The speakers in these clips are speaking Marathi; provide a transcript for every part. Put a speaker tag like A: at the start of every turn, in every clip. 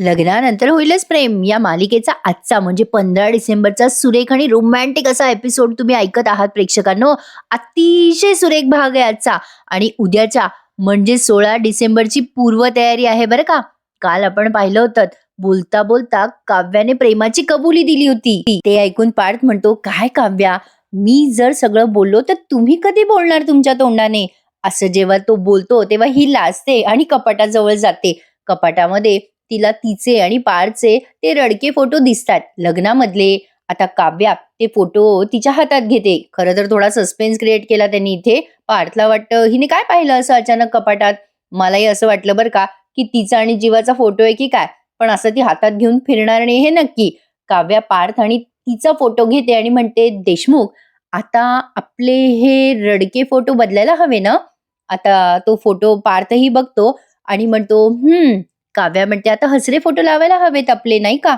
A: लग्नानंतर होईलच प्रेम या मालिकेचा आजचा म्हणजे 15 डिसेंबरचा सुरेख आणि रोमॅन्टिक असा एपिसोड तुम्ही ऐकत आहात प्रेक्षकांनो. अतिशय सुरेख भाग आहे आजचा. आणि उद्याच्या म्हणजे 16 डिसेंबरची पूर्वतयारी आहे बरं का. काल आपण पाहिलं होतं, बोलता बोलता काव्याने प्रेमाची कबुली दिली होती. ते ऐकून पार्थ म्हणतो, काय काव्या, मी जर सगळं बोललो तर तुम्ही कधी बोलणार तुमच्या तोंडाने. असं जेव्हा तो बोलतो तेव्हा ही लाजते आणि कपाटाजवळ जाते. कपाटामध्ये तिला तिचे आणि पार्थचे ते रडके फोटो दिसतात लग्नामधले. आता काव्या ते फोटो तिच्या हातात घेते. खरं तर थोडा सस्पेन्स क्रिएट केला त्यांनी इथे. पार्थला वाटतं हिने काय पाहिलं असं अचानक कपाटात. मलाही असं वाटलं बरं का, की तिचा आणि जीवाचा फोटो आहे की काय. पण असं ती हातात घेऊन फिरणार नाही हे नक्की. काव्या पार्थ आणि तिचा फोटो घेते आणि म्हणते, देशमुख, आता आपले हे रडके फोटो बदलायला हवे ना. आता तो फोटो पार्थही बघतो आणि म्हणतो, काव्या म्हणते, आता हसरे फोटो लावायला हवेत आपले, नाही का.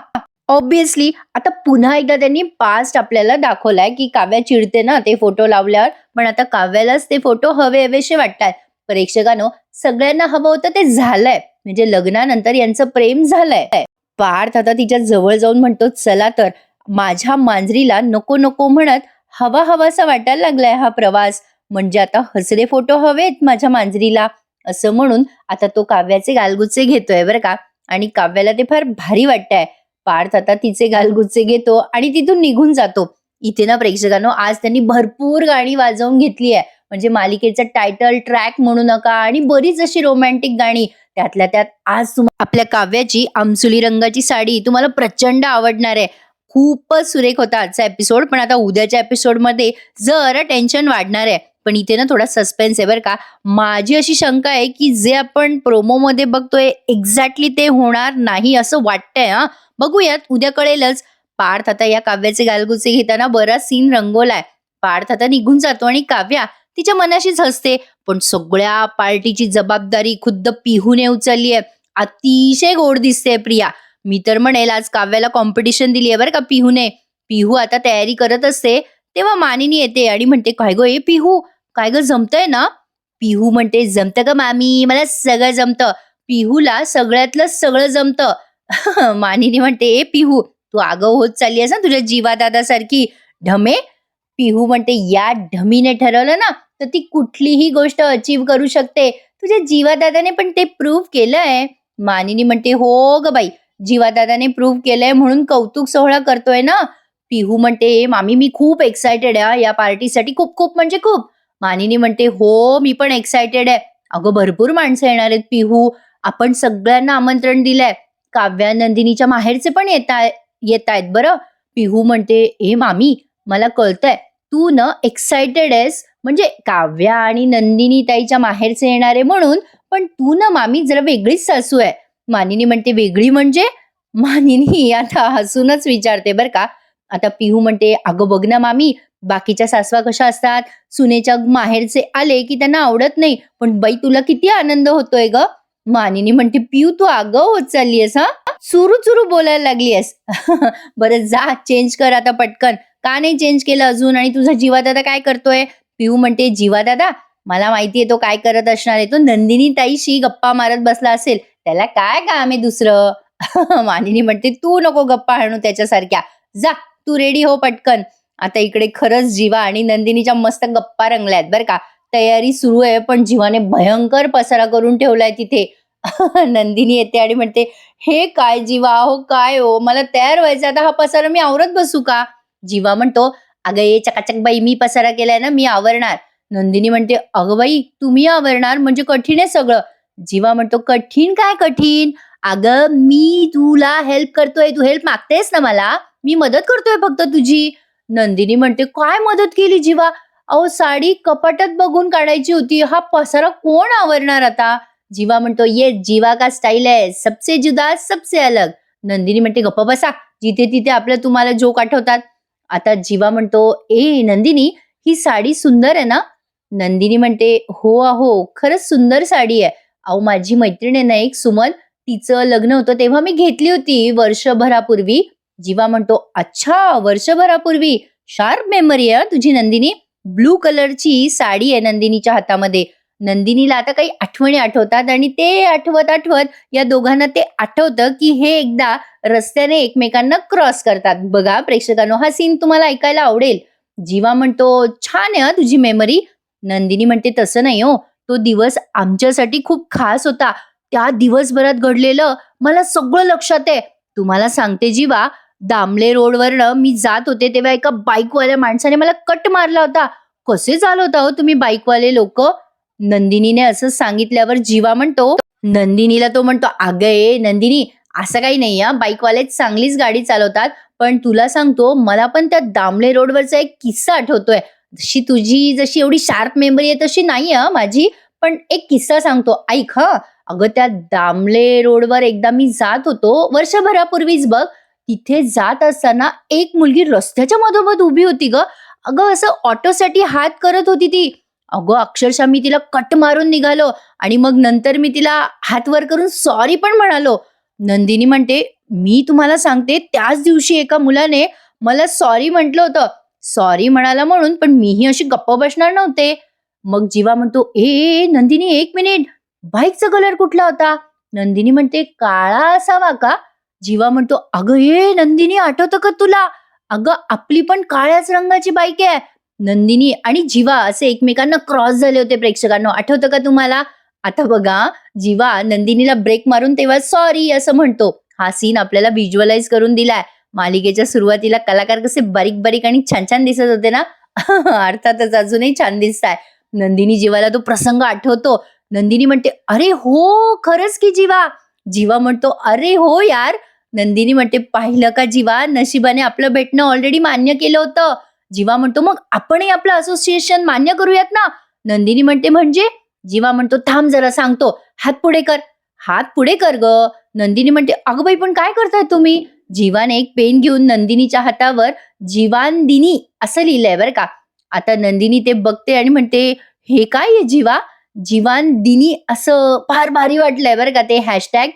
A: ऑब्विसली आता पुन्हा एकदा त्यांनी पास्ट आपल्याला दाखवलाय की काव्या चिडते ना ते फोटो लावल्यावर. पण आता काव्यालाच ते फोटो हवेसे वाटतात. प्रेक्षकांनो, सगळ्यांना हवं होतं ते झालंय. म्हणजे लग्नानंतर यांचं प्रेम झालंय. पार्थ आता तिच्या जवळ जाऊन म्हणतो, चला तर, माझ्या मांजरीला नको नको म्हणत हवा हवासा वाटायला लागलाय हा प्रवास. म्हणजे आता हसरे फोटो हवेत माझ्या मांजरीला. असं म्हणून आता तो काव्याचे गालगुच्चे घेतोय बरं का. आणि काव्याला ते फार भारी वाटतंय. पार्थ आता तिचे गालगुच्चे घेतो आणि तिथून निघून जातो. इथे ना प्रेक्षकांनो, आज त्यांनी भरपूर गाणी वाजवून घेतली आहे. म्हणजे मालिकेचं टायटल ट्रॅक म्हणू नका आणि बरीच अशी रोमॅन्टिक गाणी. त्यातल्या त्यात आज आपल्या काव्याची आमसुली रंगाची साडी तुम्हाला प्रचंड आवडणार आहे. खूपच सुरेख होता आजचा एपिसोड. पण आता उद्याच्या एपिसोडमध्ये जरा टेन्शन वाढणार आहे. पण इथे ना थोडा सस्पेन्स आहे बरं का. माझी अशी शंका आहे की जे आपण प्रोमो मध्ये बघतोय एक्झॅक्टली ते होणार नाही असं वाटतंय. बघूयात, उद्या कळेलच. पार्थ आता या काव्याचे गालगुचे घेताना बराच सीन रंगवलाय. पार्थ आता निघून जातो आणि काव्या तिच्या मनाशीच हसते. पण सगळ्या पार्टीची जबाबदारी खुद्द पिहूने उचलली आहे. अतिशय गोड दिसते प्रिया. मी तर म्हणेल आज काव्याला कॉम्पिटिशन दिली आहे बरं का पिहूने. पिहू आता तयारी करत असते तेव्हा मानिनी येते आणि म्हणते, काय गो ए पिहू, काय ग जमतंय ना. पिहू म्हणते, जमतं ग मामी, मला सगळं जमतं. पिहूला सगळ्यातलं सगळं जमतं. मानिनी म्हणते, ए पिहू, तू आगाऊ होत चालली आहेस ना तुझ्या जीवा दादासारखी ढमे. पिहू म्हणते, या ढमीने ठरवलं ना तर ती कुठलीही गोष्ट अचीव करू शकते. तुझ्या जीवा दादाने पण ते प्रूव्ह केलंय. मानिनी म्हणते, हो ग बाई, जीवा दादाने प्रूव्ह केलंय म्हणून कौतुक सोहळा करतोय ना. पिहू म्हणते, मामी मी खूप एक्सायटेड आहे या पार्टीसाठी, खूप खूप म्हणजे खूप. मानिनी म्हणते, हो मी पण एक्सायटेड आहे. अगं भरपूर माणसं येणार आहेत पिहू. आपण सगळ्यांना आमंत्रण दिलंय. काव्या नंदिनीच्या माहेरचे पण येत आहेत बरं. पिहू म्हणते, ए मामी, मला कळतंय तू न एक्सायटेड आहेस म्हणजे काव्या आणि नंदिनी ताईच्या माहेरचे येणारे म्हणून. पण तू ना मामी जरा वेगळीच सासू आहे. मानिनी म्हणते, वेगळी म्हणजे. मानिनी आता हसूनच विचारते बरं का. आता पिहू म्हणते, अगं बघ ना मामी, बाकीच्या सासवा कशा असतात, सुनेच्या माहेरचे आले की त्यांना आवडत नाही, पण बाई तुला किती आनंद होतोय ग. मानिनी म्हणते, पिऊ तू आगाऊ होत चाललीयस, चुरू चुरू बोलायला लागलीयस. बरं जा चेंज कर आता पटकन. का नाही चेंज केलं अजून, आणि तुझा जीवा दादा काय करतोय. पिऊ म्हणते, जीवा दादा, मला माहितीये तो काय करत असणार आहे. तो नंदिनी ताईशी गप्पा मारत बसला असेल, त्याला काय काम आहे दुसरं. मानिनी म्हणते, तू नको गप्पा हाणू त्याच्यासारख्या. जा तू रेडी हो पटकन. आता इकडे खरंच जीवा आणि नंदिनीच्या मस्त गप्पा रंगल्यात बरं का. तयारी सुरू आहे पण जीवाने भयंकर पसारा करून ठेवलाय तिथे. नंदिनी येते आणि म्हणते, हे काय जीवा, हो काय हो, मला तयार व्हायचं, आता हा पसारा मी आवरत बसू का. जीवा म्हणतो, अगं ये चकाचक बाई, मी पसारा केलाय ना, मी आवरणार. नंदिनी म्हणते, अगं बाई तुम्ही आवरणार म्हणजे कठीण आहे सगळं. जीवा म्हणतो, कठीण काय कठीण, अगं मी तुला हेल्प करतोय, तू हेल्प मागतेस ना मला, मी मदत करतोय फक्त तुझी. नंदिनी म्हणते, काय मदत केली जीवा, अहो साडी कपाटात बघून काढायची होती, हा पसारा कोण आवरणार आता. जीवा म्हणतो, ये जीवा का स्टाईल आहे, सबसे जुदा सबसे अलग. नंदिनी म्हणते, गप्पा बसा, जिथे तिथे आपलं तुम्हाला जोक आठवतात. आता जीवा म्हणतो, ए नंदिनी, ही साडी सुंदर आहे ना. नंदिनी म्हणते, हो अहो खरंच सुंदर साडी आहे. अहो माझी मैत्रीण आहे ना एक सुमन, तिचं लग्न होतं तेव्हा मी घेतली होती वर्षभरापूर्वी. जीवा म्हणतो, अच्छा वर्षभरापूर्वी, शार्प मेमरी आहे तुझी नंदिनी. ब्लू कलरची साडी आहे नंदिनीच्या हातामध्ये. नंदिनीला आता काही आठवणी आठवतात आणि ते आठवत आठवत या दोघांना ते आठवतं की हे एकदा रस्त्याने एकमेकांना क्रॉस करतात. बघा प्रेक्षकांनो, हा सीन तुम्हाला ऐकायला आवडेल. जीवा म्हणतो, छान आहे हा तुझी मेमरी. नंदिनी म्हणते, तसं नाही हो, तो दिवस आमच्यासाठी खूप खास होता. त्या दिवसभरात घडलेलं मला सगळं लक्षात आहे. तुम्हाला सांगते जीवा, दामले रोडवरनं मी जात होते तेव्हा एका बाईकवाल्या माणसाने मला कट मारला होता. कसे चालवता हो तुम्ही बाईकवाले लोक? नंदिनीने असं सांगितल्यावर जीवा म्हणतो, नंदिनीला तो म्हणतो, अगं ए नंदिनी, असं काही नाही हा, बाईकवाले चांगलीच गाडी चालवतात. पण तुला सांगतो, मला पण त्या दामले रोडवरचा एक किस्सा आठवतोय. तुझी जशी एवढी शार्प मेमरी आहे तशी नाही हा माझी. पण एक किस्सा सांगतो, ऐक हा. अगं त्या दामले रोडवर एकदा मी जात होतो, वर्षभरापूर्वीच बघ. तिथे जात असताना एक मुलगी रस्त्याच्या मधोमध उभी होती ग. अगं असं ऑटोसाठी हात करत होती ती. अगं अक्षरशः मी तिला कट मारून निघालो आणि मग नंतर मी तिला हात वर करून सॉरी पण म्हणालो. नंदिनी म्हणते, मी तुम्हाला सांगते, त्याच दिवशी एका मुलाने मला सॉरी म्हटलं होतं. सॉरी म्हणाला म्हणून पण मीही अशी गप्प बसणार नव्हते. मग जीवा म्हणतो, ए ए, ए, नंदिनी एक मिनिट, बाईकचा कलर कुठला होता? नंदिनी म्हणते, काळा असावा का? जीवा म्हणतो, अगं ये नंदिनी, आठवतं का तुला? अगं आपली पण काळ्याच रंगाची बाईक आहे. नंदिनी आणि जीवा असे एकमेकांना क्रॉस झाले होते प्रेक्षकांनो, आठवतं का तुम्हाला? आता बघा, जीवा नंदिनीला ब्रेक मारून तेव्हा सॉरी असं म्हणतो. हा सीन आपल्याला व्हिज्युअलाइज करून दिलाय. मालिकेच्या सुरुवातीला कलाकार कसे बारीक बारीक आणि छान छान दिसत होते ना. अर्थातच अजूनही छान दिसताय. नंदिनी जीवाला तो प्रसंग आठवतो. नंदिनी म्हणते, अरे हो खरंच की जीवा. जीवा म्हणतो, अरे हो यार. नंदिनी म्हणते, पाहिलं का जीवा, नशिबाने आपलं भेटणं ऑलरेडी मान्य केलं होतं. जीवा म्हणतो, मग आपणही आपलं असोसिएशन मान्य करूयात ना. नंदिनी म्हणते, म्हणजे? जीवा म्हणतो, थांब जरा सांगतो, हात पुढे कर. हात पुढे कर ग. नंदिनी म्हणते, अगं बाई पण काय करताय तुम्ही? जीवाने एक पेन घेऊन नंदिनीच्या हातावर जीवानदिनी असं लिहिलंय बरं का. आता नंदिनी ते बघते आणि म्हणते, हे काय आहे जीवा? जीवानदिनी असं फार भारी वाटलंय बरं का ते हॅशटॅग.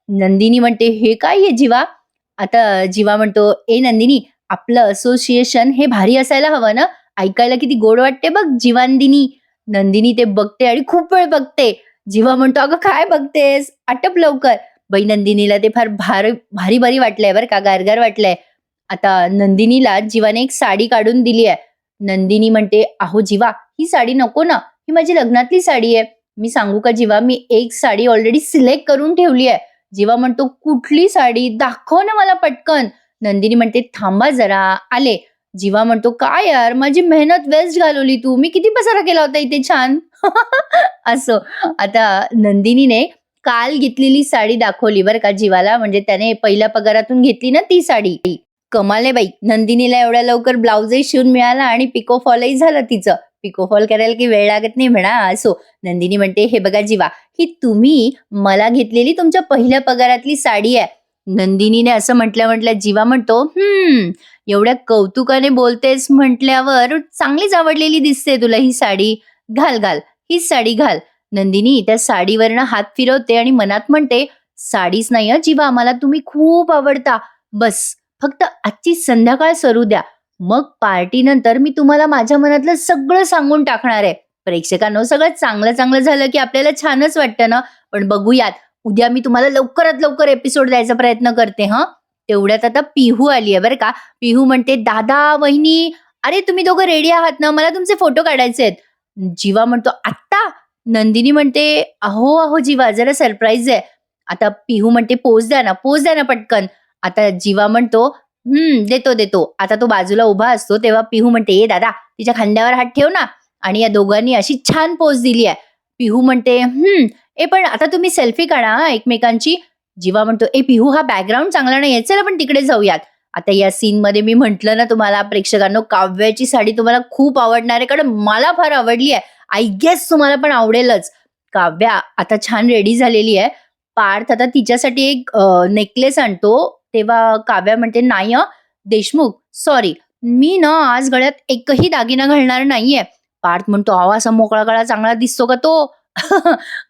A: नंदिनी म्हणते, हे काय आहे जीवा? आता जीवा म्हणतो, ए नंदिनी, आपलं असोसिएशन हे भारी असायला हवं ना. ऐकायला किती गोड वाटते बघ जीवानदिनी. नंदिनी ते बघते आणि खूप वेळ बघते. जीवा म्हणतो, अगं काय बघतेस, आटप लवकर. बाई नंदिनीला ते फार भारी भारी वाटलंय बरं का, गारगार वाटलंय. आता नंदिनीला जीवाने एक साडी काढून दिली आहे. नंदिनी म्हणते, अहो जीवा, ही साडी नको ना, ही माझी लग्नातली साडी आहे. मी सांगू का जीवा, मी एक साडी ऑलरेडी सिलेक्ट करून ठेवली आहे. जीवा म्हणतो, कुठली साडी, दाखव ना मला पटकन. नंदिनी म्हणते, थांबा जरा, आले. जीवा म्हणतो, काय यार, माझी मेहनत वेस्ट घालवली तू, मी किती पसारा केला होता इथे छान. असं. आता नंदिनीने काल घेतलेली साडी दाखवली बरं का जीवाला, म्हणजे त्याने पहिल्या पगारातून घेतली ना ती साडी. कमाल आहे बाई, नंदिनीला एवढ्या लवकर ब्लाउजही शिवून मिळाला आणि पिको फॉलही झालं तिचं. पिको फॉल करायला की वेळ लागत नाही म्हणा. असो. नंदिनी म्हणते, हे बघा जीवा, ही तुम्ही मला घेतलेली तुमच्या पहिल्या पगारातली साडी आहे. नंदिनीने असं म्हटल्या जीवा म्हणतो, एवढ्या कौतुकाने बोलतेस म्हटल्यावर चांगलीच आवडलेली दिसते तुला ही साडी. घाल घाल, हीच साडी घाल. नंदिनी त्या साडीवरनं हात फिरवते आणि मनात म्हणते, साडीच नाही हं जीवा, मला तुम्ही खूप आवडता. बस फक्त आजची संध्याकाळ सरू द्या, मग पार्टी नंतर मी तुम्हाला माझ्या मनातलं सगळं सांगून टाकणार आहे. प्रेक्षकांनो, सगळं चांगलं चांगलं झालं की आपल्याला छानच वाटतं ना. पण बघूयात, उद्या मी तुम्हाला लवकरात लवकर एपिसोड द्यायचा प्रयत्न करते. तेवढ्यात आता पिहू आली आहे बरं का. पिहू म्हणते, दादा वहिनी, अरे तुम्ही दोघं रेडी आहात ना, मला तुमचे फोटो काढायचे आहेत. जीवा म्हणतो, आत्ता? नंदिनी म्हणते, अहो अहो जीवा, जरा सरप्राईज आहे. आता पिहू म्हणते, पोज द्या ना, पोज द्या ना पटकन. आता जीवा म्हणतो, देतो देतो. आता तो बाजूला उभा असतो तेव्हा पिहू म्हणते, ए दादा, तिच्या खांद्यावर हात ठेव ना. आणि या दोघांनी अशी छान पोज दिली आहे. पिहू म्हणते, ए पण आता तुम्ही सेल्फी काढा एकमेकांची. जीवा म्हणतो, ए पिहू, हा बॅकग्राऊंड चांगला नाही, चला आपण तिकडे जाऊयात. आता या सीन मध्ये मी म्हंटल ना तुम्हाला प्रेक्षकांनो, काव्याची साडी तुम्हाला खूप आवडणार आहे, कारण मला फार आवडली आहे. आय गेस तुम्हाला पण आवडेलच. काव्या आता छान रेडी झालेली आहे. पार्थ आता तिच्यासाठी एक नेकलेस आणतो, तेव्हा काव्या म्हणते, नाही देशमुख, सॉरी, मी ना आज गळ्यात एकही दागिना घालणार नाहीये. पार्थ म्हणतो, अहो असा मोकळा गळा चांगला दिसतो का तो?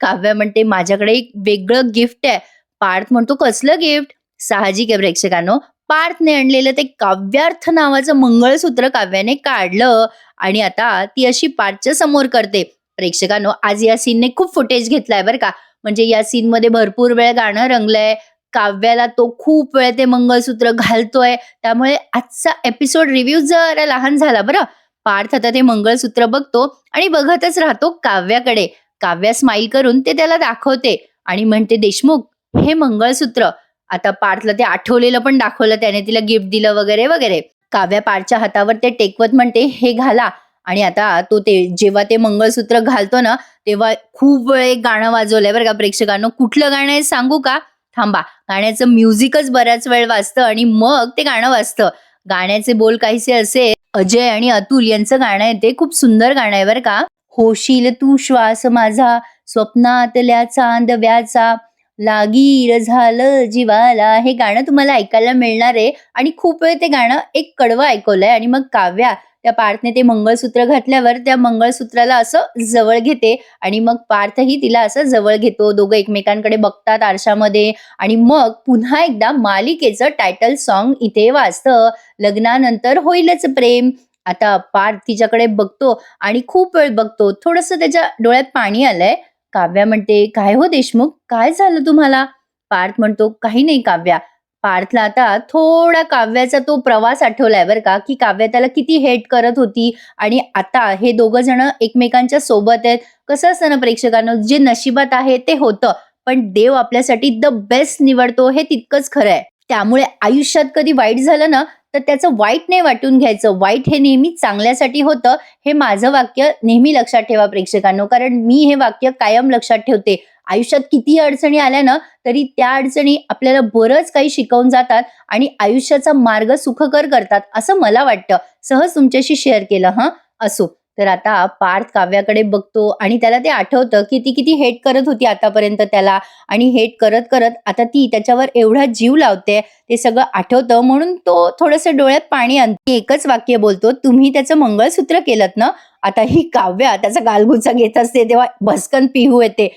A: काव्या म्हणते, माझ्याकडे एक वेगळं गिफ्ट आहे. पार्थ म्हणतो, कसलं गिफ्ट? साहजिक आहे प्रेक्षकांनो, पार्थने आणलेलं ते काव्यार्थ नावाचं मंगळसूत्र काव्याने काढलं आणि आता ती अशी पार्थच्या समोर करते. प्रेक्षकांनो, आज या सीनने खूप फुटेज घेतलाय बरं का. म्हणजे या सीनमध्ये भरपूर वेळ गाणं रंगलंय. काव्याला तो खूप वेळ ते मंगळसूत्र घालतोय. त्यामुळे आजचा एपिसोड रिव्ह्यू जरा लहान झाला बरं. पार्थ आता ते मंगळसूत्र बघतो आणि बघतच राहतो काव्याकडे. काव्या स्माईल करून ते त्याला दाखवते आणि म्हणते, देशमुख, हे मंगळसूत्र. आता पार्थला ते आठवलेलं पण दाखवलं, त्याने तिला गिफ्ट दिलं वगैरे वगैरे. काव्या पार्थच्या हातावर ते टेकवत म्हणते, हे घाला. आणि आता तो ते जेव्हा ते मंगळसूत्र घालतो ना, तेव्हा खूप वेळ एक गाणं वाजवलंय बरं का प्रेक्षकांनो. कुठलं गाणं आहे सांगू का? थांबा. गाण्याचं म्युझिकच बऱ्याच वेळ वाजतं आणि मग ते गाणं वाजतं. गाण्याचे बोल काहीसे असे, अजय आणि अतुल यांचं गाणं आहे, ते खूप सुंदर गाणं आहे बरं का. होशील तू श्वास माझा, स्वप्नातल्या चांदव्याचा, लागीर झालं जीवाला. हे गाणं तुम्हाला ऐकायला मिळणार आहे आणि खूप वेळ ते गाणं एक कडवं ऐकवलंय. आणि मग काव्या त्या पार्थने ते मंगळसूत्र घातल्यावर त्या मंगळसूत्राला असं जवळ घेते आणि मग पार्थही तिला असं जवळ घेतो. दोघं एकमेकांकडे बघतात आरशामध्ये आणि मग पुन्हा एकदा मालिकेचं टायटल सॉन्ग इथे वाजतं, लग्नानंतर होईलच प्रेम. आता पार्थ तिच्याकडे बघतो आणि खूप वेळ बघतो. थोडंसं त्याच्या डोळ्यात पाणी आलंय. काव्या म्हणते, काय हो देशमुख, काय झालं तुम्हाला? पार्थ म्हणतो, काही नाही काव्या. पार्थला आता थोडा काव्याचा तो प्रवास आठवलाय बरं का, की काव्या त्याला किती हेट करत होती आणि आता हे दोघं जण एकमेकांच्या सोबत आहेत. कसं असतं ना प्रेक्षकांनो, जे नशिबात आहे ते होतं, पण देव आपल्यासाठी द बेस्ट निवडतो हे तितकंच खरं आहे. त्यामुळे आयुष्यात कधी वाईट झालं ना, तर त्याचं वाईट नाही वाटून घ्यायचं. वाईट हे नेहमी चांगल्यासाठी होतं, हे माझं वाक्य नेहमी लक्षात ठेवा प्रेक्षकांनो. कारण मी हे वाक्य कायम लक्षात ठेवते. आयुष्यात किती अडचणी आल्या ना, तरी त्या अडचणी आपल्याला बरंच काही शिकवून जातात आणि आयुष्याचा मार्ग सुखकर करतात, असं मला वाटतं. सहज तुमच्याशी शेअर केलं हं. असो, तर आता पार्थ काव्याकडे बघतो आणि त्याला ते आठवतं की ती किती हेट करत होती आतापर्यंत त्याला. आणि हेट करत करत आता ती त्याच्यावर एवढा जीव लावते, ते सगळं आठवतं. म्हणून तो थोडंसं डोळ्यात पाणी आणतो. एकच वाक्य बोलतो, तुम्ही त्याचं मंगळसूत्र केलंत ना? आता ही काव्या त्याचा गालगुच्चा घेत असते तेव्हा भस्कन पिहू येते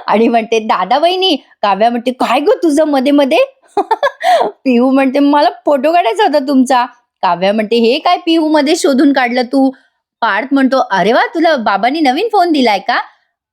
A: आणि म्हणते, दादा वहिनी. काव्या म्हणते, काय गो तुझं मध्ये मध्ये? पिहू म्हणते, मला फोटो काढायचा होता तुमचा. काव्या म्हणते, हे काय पिहू मध्ये शोधून काढलं तू? पार्थ म्हणतो, अरे वा, तुला बाबांनी नवीन फोन दिलाय का?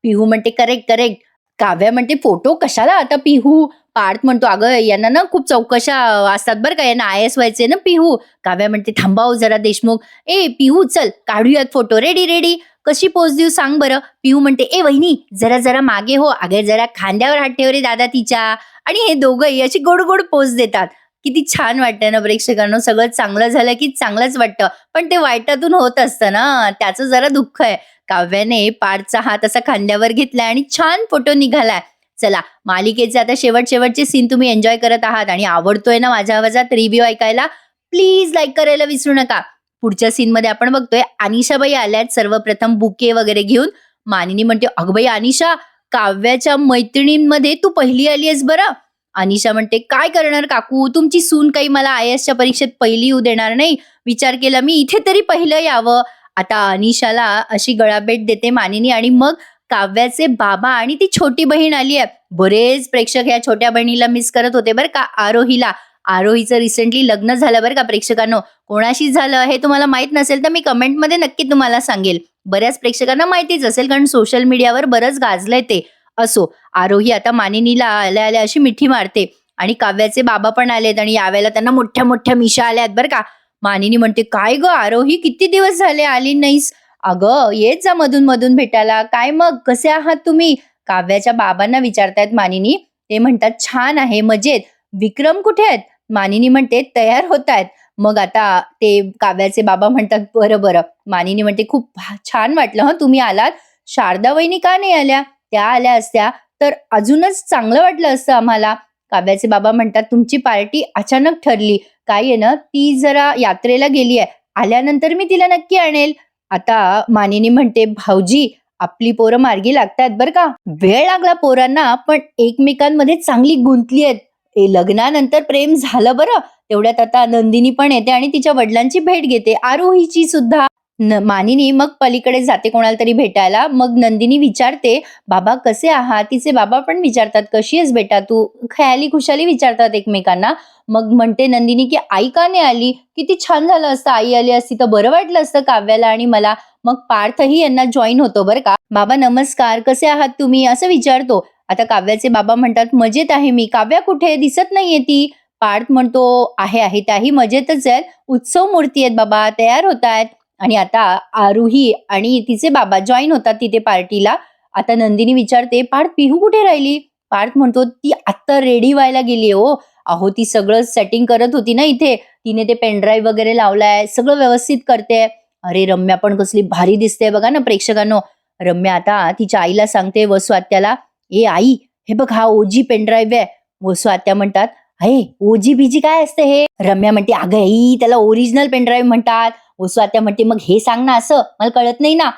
A: पिहू म्हणते, करेक्ट करेक्ट. काव्या म्हणते, फोटो कशाला आता पिहू? पार्थ म्हणतो, अगं यांना ना खूप चौकशा असतात बरं का, यांना आय एस व्हायचे ना पिहू. काव्या म्हणते, थांबाव जरा देशमुख. ए पिहू, चल काढूयात फोटो. Ready ready. कशी पोज देऊ सांग बरं? पिहू म्हणते, ए वहिनी, जरा जरा मागे हो. अगं जरा खांद्यावर हात ठेव रे दादा तिच्या. आणि हे दोघंही अशी गोड गोड पोज देतात. किती छान वाटतं ना प्रेक्षकांनो. सगळं चांगलं झालं की चांगलंच वाटतं, पण ते वाईटातून होत असतं ना, त्याचं जरा दुःख आहे. काव्याने पार्थचा हात असा खांद्यावर घेतलाय आणि छान फोटो निघालाय. चला, मालिकेचे आता शेवटचे सीन तुम्ही एन्जॉय करत आहात आणि आवडतोय ना माझ्या आवाजात रिव्ह्यू ऐकायला, प्लीज लाईक करायला विसरू नका. पुढच्या सीन मध्ये आपण बघतोय अनिशाबाई आल्यात सर्वप्रथम बुके वगैरे घेऊन. मानिनी म्हणते, अगं बाई अनिशा, काव्याच्या मैत्रिणींमध्ये तू पहिली आलीयस बरं. अनिशा म्हणते, काय करणार काकू, तुमची सून काही मला आय एसच्या परीक्षेत पहिली येऊ देणार नाही. विचार केला मी इथे तरी पहिलं यावं. आता अनिशाला अशी गळाभेट देते मानिनी आणि मग काव्याचे बाबा आणि ती छोटी बहीण आली आहे. बरेच प्रेक्षक या छोट्या बहिणीला मिस करत होते बरं का, आरोहीला. आरोहीचं रिसेंटली लग्न झालं बरं का प्रेक्षकांनो. कोणाशी झालं हे तुम्हाला माहित नसेल तर मी कमेंटमध्ये नक्की तुम्हाला सांगेल. बऱ्याच प्रेक्षकांना माहितीच असेल, कारण सोशल मीडियावर बरंच गाजलंय ते. असो, आरोही आता मानिनीला आल्या आल्या अशी मिठी मारते आणि काव्याचे बाबा पण आलेत आणि यावेळेला त्यांना मोठ्या मोठ्या मिशा आल्यात बरं का. मानिनी म्हणते, काय ग आरोही, किती दिवस झाले आली नाहीस? अगं येत जा मधून मधून भेटायला. काय मग, कसे आहात तुम्ही? काव्याच्या बाबांना विचारतायत मानिनी. ते म्हणतात, छान आहे, मजेत. विक्रम कुठे आहेत? मानिनी म्हणते, तयार होत आहेत. मग आता ते काव्याचे बाबा म्हणतात, बरं बरं. मानिनी म्हणते, खूप छान वाटलं हं तुम्ही आलात. शारदा वहिनी का नाही आल्या? त्या आल्या असत्या तर अजूनच चांगलं वाटलं असतं आम्हाला. काव्याचे बाबा म्हणतात, तुमची पार्टी अचानक ठरली. काय आहे ना, ती जरा यात्रेला गेली आहे. आल्यानंतर मी तिला नक्की आणेल. आता मानिनी म्हणते, भाऊजी, आपली पोरं मार्गी लागतात बरं का. वेळ लागला पोरांना, पण एकमेकांमध्ये चांगली गुंतली आहेत. लग्नानंतर प्रेम झालं बरं. तेवढ्यात आता नंदिनी पण येते आणि तिच्या वडिलांची भेट घेते, आरोहीची सुद्धा. मानिनी मग पलीकडे जाते कोणाला तरी भेटायला. मग नंदिनी विचारते, बाबा कसे आहात? तिचे बाबा पण विचारतात, कशी आहेस बेटा तू? खयाली खुशाली विचारतात एकमेकांना. मग म्हणते नंदिनी की आई का नाही आली? किती छान झालं असतं आई आली असती तर बरं वाटलं असतं काव्याला आणि मला. मग पार्थही यांना जॉईन होतो बरं का. बाबा नमस्कार, कसे आहात तुम्ही असं विचारतो. आता काव्याचे बाबा म्हणतात मजेत आहे मी. काव्या कुठे दिसत नाहीये ती. पार्थ म्हणतो आहे त्याही मजेतच आहेत. उत्सव मूर्ती आहेत बाबा, तयार होत आहेत. आणि आता आरुही आणि तिचे बाबा जॉईन होतात तिथे पार्टीला. आता नंदिनी विचारते पार्थ पिहू कुठे राहिली. पार्थ म्हणतो ती आत्ता रेडी व्हायला गेली हो. अहो ती सगळं सेटिंग करत होती ना इथे. तिने ते पेनड्राईव्ह वगैरे लावलाय, सगळं व्यवस्थित करते. अरे रम्या पण कसली भारी दिसते बघा ना प्रेक्षकांनो. रम्या आता तिच्या आईला सांगते वसू आत्याला, ए आई हे बघ हा ओजी पेनड्राईव्ह आहे. वसू आत्या म्हणतात हे ओजी बीजी काय असते हे. रम्या म्हणते अगं आई त्याला ओरिजिनल पेनड्राईव्ह म्हणतात. वसू आत्या म्हणते मग हे सांग ना असं, मला कळत नाही ना.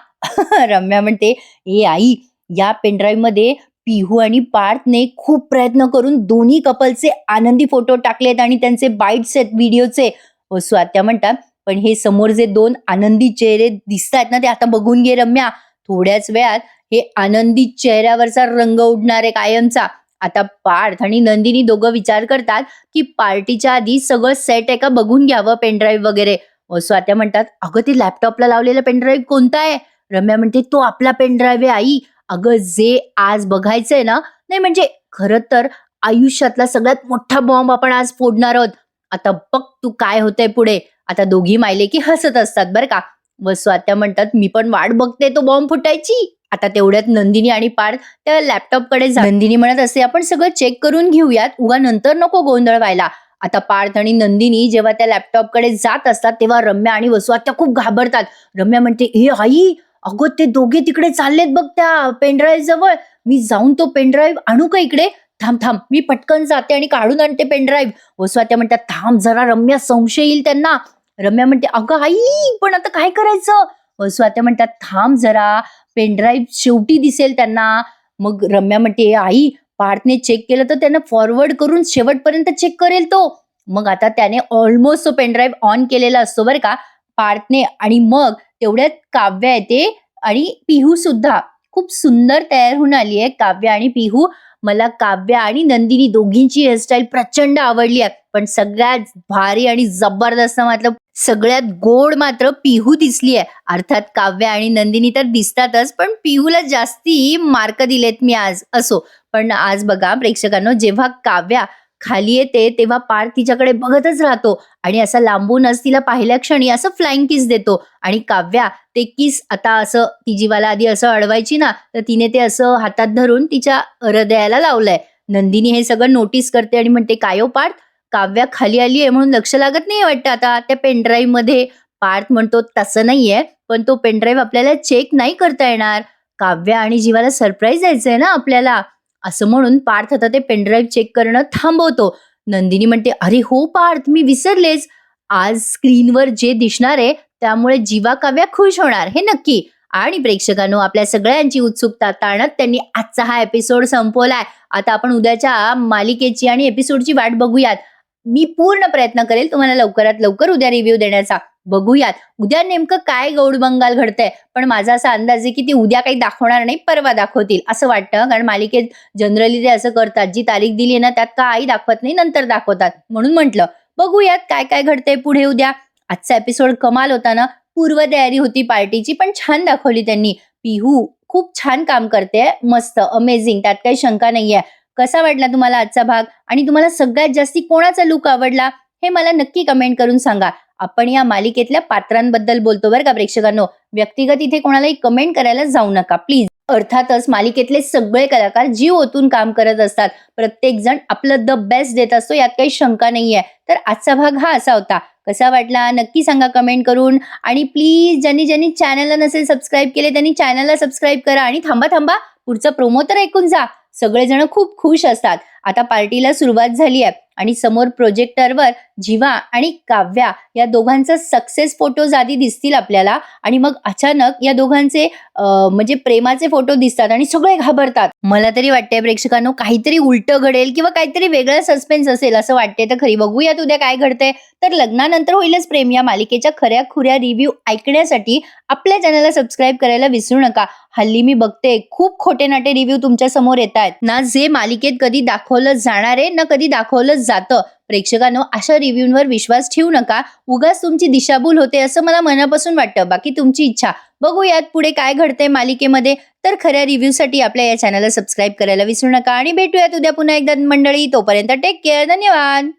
A: रम्या म्हणते ए आई या पेनड्राईव्ह मध्ये पिहू आणि पार्थने खूप प्रयत्न करून दोन्ही कपलचे आनंदी फोटो टाकलेत आणि त्यांचे बाईट्स आहेत व्हिडिओचे. वसू आत्या म्हणतात पण हे समोर जे दोन आनंदी चेहरे दिसतायत ना ते आता बघून घे रम्या. थोड्याच वेळात हे आनंदी चेहऱ्यावरचा रंग उडणार आहे कायमचा. आता पार्थ आणि नंदिनी दोघं विचार करतात की पार्टीच्या आधी सगळं सेट आहे का बघून घ्यावं पेनड्राईव्ह वगैरे. वसू आत्या म्हणतात अगं ते लॅपटॉपला लावलेला पेनड्राईव्ह कोणता आहे. रम्या म्हणते तो आपला पेनड्राईव्ह आहे आई. अगं जे आज बघायचंय ना, नाही म्हणजे खरं तर आयुष्यातला सगळ्यात मोठा बॉम्ब आपण आज फोडणार आहोत. आता बघ तू काय होतंय पुढे. आता दोघी मायले की हसत असतात बरं का. वसू आत्या म्हणतात मी पण वाट बघते तो बॉम्ब फुटायची. आता तेवढ्यात नंदिनी आणि पार्थ त्या लॅपटॉप कडे नंदिनी म्हणत असते आपण सगळं चेक करून घेऊयात, उगा नंतर नको गोंधळ व्हायला. आता पार्थ आणि नंदिनी जेव्हा त्या लॅपटॉप कडे जात असतात तेव्हा रम्या आणि वसू आत्या खूप घाबरतात. रम्या म्हणते हे आई अगं ते दोघे तिकडे चाललेत बघ त्या पेनड्राईव्ह जवळ. मी जाऊन तो पेनड्राईव्ह आणू का इकडे. थांब थांब मी पटकन जाते आणि काढून आणते पेनड्राईव्ह. वसू आत्या म्हणतात थांब जरा रम्या, संशय येईल त्यांना. रम्या म्हणते अगं आई पण आता काय करायचं. वसू आत्या म्हणतात थांब जरा, पेनड्राईव्ह शेवटी दिसेल त्यांना. मग रम्या म्हणते आई पार्थने चेक केलं तर त्यांना फॉरवर्ड करून शेवटपर्यंत चेक करेल तो. मग आता त्याने ऑलमोस्ट तो पेनड्राईव्ह ऑन केलेला असतो बरं का पार्थने. आणि मग तेवढ्यात काव्या येते आणि पिहू सुद्धा खूप सुंदर तयार होऊन आली आहे काव्या आणि पिहू. मला काव्या आणि नंदिनी दोघींची हेअरस्टाईल प्रचंड आवडली आहे. पण सगळ्यात भारी आणि जबरदस्त मतलब सगळ्यात गोड मात्र पिहू दिसली आहे. अर्थात काव्या आणि नंदिनी तर दिसतातच पण पिहूला जास्ती मार्क दिलेत मी आज. असो पण आज बघा प्रेक्षकांनो जेव्हा काव्या खाली येते तेव्हा पार्थ तिच्याकडे बघतच राहतो आणि असा लांबूनच तिला पाहिल्या क्षणी असं फ्लाइंग किस देतो. आणि काव्या ते किस आता असं ती जीवाला आधी असं अडवायची ना तर तिने ते असं हातात धरून तिच्या हृदयाला लावलंय. नंदिनी हे सगळं नोटीस करते आणि म्हणते काय हो पार्थ काव्या खाली आली आहे म्हणून लक्ष लागत नाही वाटतं आता त्या पेनड्राईव्ह मध्ये. पार्थ म्हणतो तसं नाहीये पण तो पेनड्राईव्ह आपल्याला चेक नाही करता येणार. काव्या आणि जीवाला सरप्राईज द्यायचंय ना आपल्याला. असं म्हणून पार्थ आता ते पेनड्राईव्ह चेक करणं थांबवतो. नंदिनी म्हणते अरे हो पार्थ मी विसरलेच, आज स्क्रीनवर जे दिसणार आहे त्यामुळे जीवा काव्या खुश होणार हे नक्की. आणि प्रेक्षकांनो आपल्या सगळ्यांची उत्सुकता ताणत त्यांनी आजचा हा एपिसोड संपवलाय. आता आपण उद्याच्या मालिकेची आणि एपिसोडची वाट बघूयात. मी पूर्ण प्रयत्न करेल तुम्हाला लवकरात लवकर उद्या रिव्ह्यू देण्याचा. बघूयात उद्या नेमकं काय गौडबंगाल घडतंय. पण माझा असा अंदाज आहे की ती उद्या काही दाखवणार नाही, परवा दाखवतील असं वाटतं. कारण मालिकेत जनरली ते असं करतात, जी तारीख दिली ना त्यात काही दाखवत नाही, नंतर दाखवतात. म्हणून म्हटलं बघूयात काय काय घडतंय पुढे उद्या. आजचा एपिसोड कमाल होता ना. पूर्वतयारी होती पार्टीची पण छान दाखवली त्यांनी. पिहू खूप छान काम करते, मस्त अमेझिंग, त्यात काही शंका नाहीये. कसा वाटला तुम्हाला आजचा भाग आणि तुम्हाला सगळ्यात जास्ती कोणाचा लुक आवडला हे मला नक्की कमेंट करून सांगा. आपण या मालिकेतल्या पात्रांबद्दल बोलतो बरं का प्रेक्षकांनो. व्यक्तिगत इथे कोणालाही कमेंट करायला जाऊ नका प्लीज. अर्थातच मालिकेतले सगळे कलाकार जीव ओतून काम करत असतात. प्रत्येक जण आपलं द बेस्ट देत असतो, यात काही शंका नाहीये. तर आजचा भाग हा असा होता. कसा वाटला नक्की सांगा कमेंट करून. आणि प्लीज ज्यांनी ज्यांनी चॅनलला नसेल सबस्क्राईब केले त्यांनी चॅनलला सबस्क्राईब करा. आणि थांबा थांबा पुढचा प्रोमो तर ऐकून जा. सगळेजण खूप खुश असतात. आता पार्टीला सुरुवात झाली आहे आणि समोर प्रोजेक्टरवर जीवा आणि काव्या या दोघांचा सक्सेस फोटोज आधी दिसतील आपल्याला. आणि मग अचानक या दोघांचे म्हणजे प्रेमाचे फोटो दिसतात आणि सगळे घाबरतात. मला तरी वाटतंय प्रेक्षकांनो काहीतरी उलटं घडेल किंवा काहीतरी वेगळं सस्पेन्स असेल असं वाटतंय. तर खरी बघूयात उद्या काय घडतंय. तर लग्नानंतर होईलच प्रेम या मालिकेच्या खऱ्या खुऱ्या रिव्ह्यू ऐकण्यासाठी आपल्या चॅनलला सबस्क्राईब करायला विसरू नका. हल्ली मी बघते खूप खोटे नाटे रिव्ह्यू तुमच्या समोर येत आहेत ना. जे मालिकेत कधी दाखवलं जाणार आहे ना कधी दाखवलं जातं. प्रेक्षकांनो, अशा रिव्ह्यूंवर विश्वास ठेवू नका. उगाच तुमची दिशाभूल होते असं मला मनापासून वाटतं. बाकी तुमची इच्छा. बघूयात पुढे काय घडतंय मालिकेमध्ये. तर खऱ्या रिव्ह्यूसाठी आपल्या या चॅनलला सबस्क्राईब करायला विसरू नका आणि भेटूयात उद्या पुन्हा एकदा मंडळी. तोपर्यंत टेक केअर. धन्यवाद.